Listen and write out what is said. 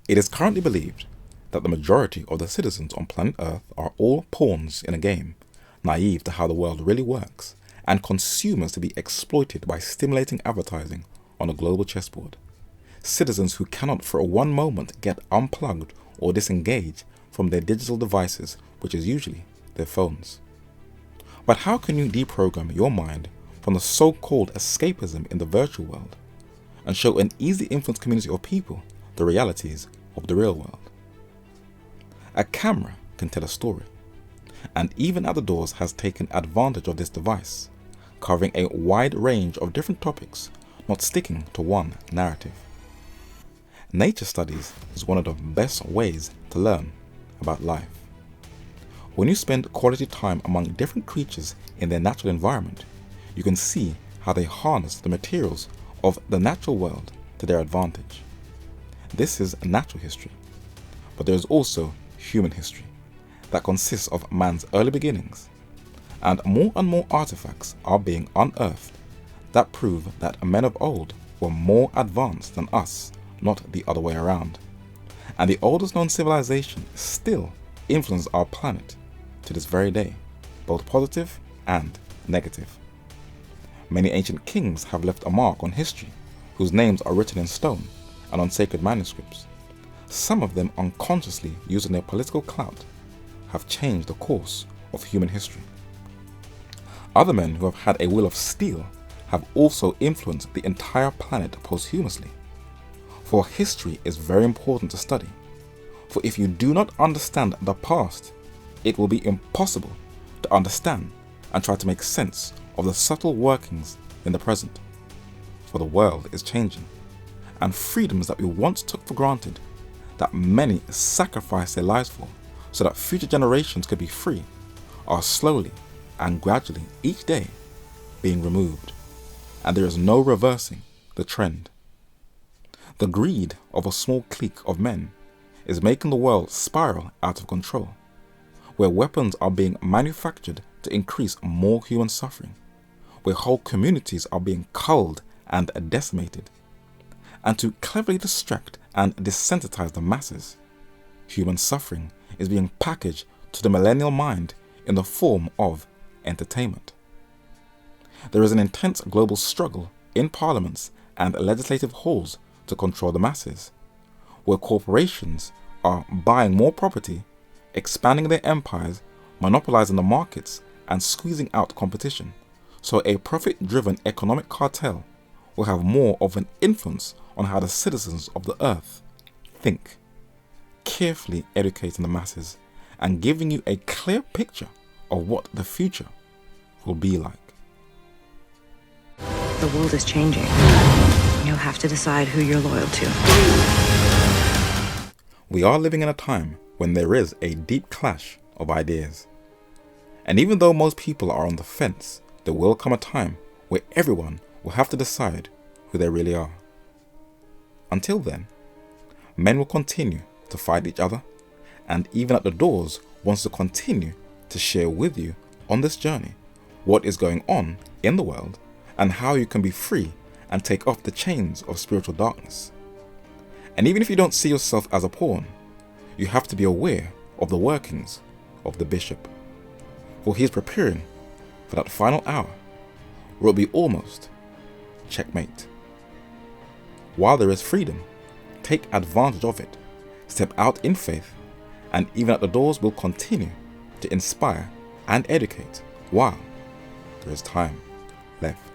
It is currently believed that the majority of the citizens on planet Earth are all pawns in a game, naive to how the world really works, and consumers to be exploited by stimulating advertising on a global chessboard. Citizens who cannot for one moment get unplugged or disengage from their digital devices, which is usually their phones. But how can you deprogram your mind from the so-called escapism in the virtual world and show an easy influence community of people the realities of the real world? A camera can tell a story, and even at the doors has taken advantage of this device, covering a wide range of different topics, not sticking to one narrative. Nature studies is one of the best ways to learn about life. When you spend quality time among different creatures in their natural environment, you can see how they harness the materials of the natural world to their advantage. This is natural history, but there is also human history that consists of man's early beginnings, and more artifacts are being unearthed that prove that men of old were more advanced than us, not the other way around. And the oldest known civilization still influences our planet to this very day, both positive and negative. Many ancient kings have left a mark on history, whose names are written in stone and on sacred manuscripts. Some of them unconsciously using their political clout have changed the course of human history. Other men who have had a will of steel have also influenced the entire planet posthumously. For history is very important to study, for if you do not understand the past, it will be impossible to understand and try to make sense of the subtle workings in the present. For the world is changing, and freedoms that we once took for granted, that many sacrificed their lives for, so that future generations could be free, are slowly and gradually each day being removed, and there is no reversing the trend. The greed of a small clique of men is making the world spiral out of control, where weapons are being manufactured to increase more human suffering, where whole communities are being culled and decimated, and to cleverly distract and desensitize the masses, human suffering is being packaged to the millennial mind in the form of entertainment. There is an intense global struggle in parliaments and legislative halls to control the masses, where corporations are buying more property, expanding their empires, monopolizing the markets, and squeezing out competition, so a profit-driven economic cartel will have more of an influence on how the citizens of the earth think, carefully educating the masses and giving you a clear picture of what the future will be like. The world is changing. You'll have to decide who you're loyal to. We are living in a time when there is a deep clash of ideas. And even though most people are on the fence, there will come a time where everyone will have to decide who they really are. Until then, men will continue to fight each other, and even at the doors wants to continue to share with you on this journey what is going on in the world and how you can be free and take off the chains of spiritual darkness. And even if you don't see yourself as a pawn, you have to be aware of the workings of the bishop, for he is preparing for that final hour where it will be almost checkmate. While there is freedom, take advantage of it, step out in faith, and even at the doors will continue to inspire and educate while there is time left.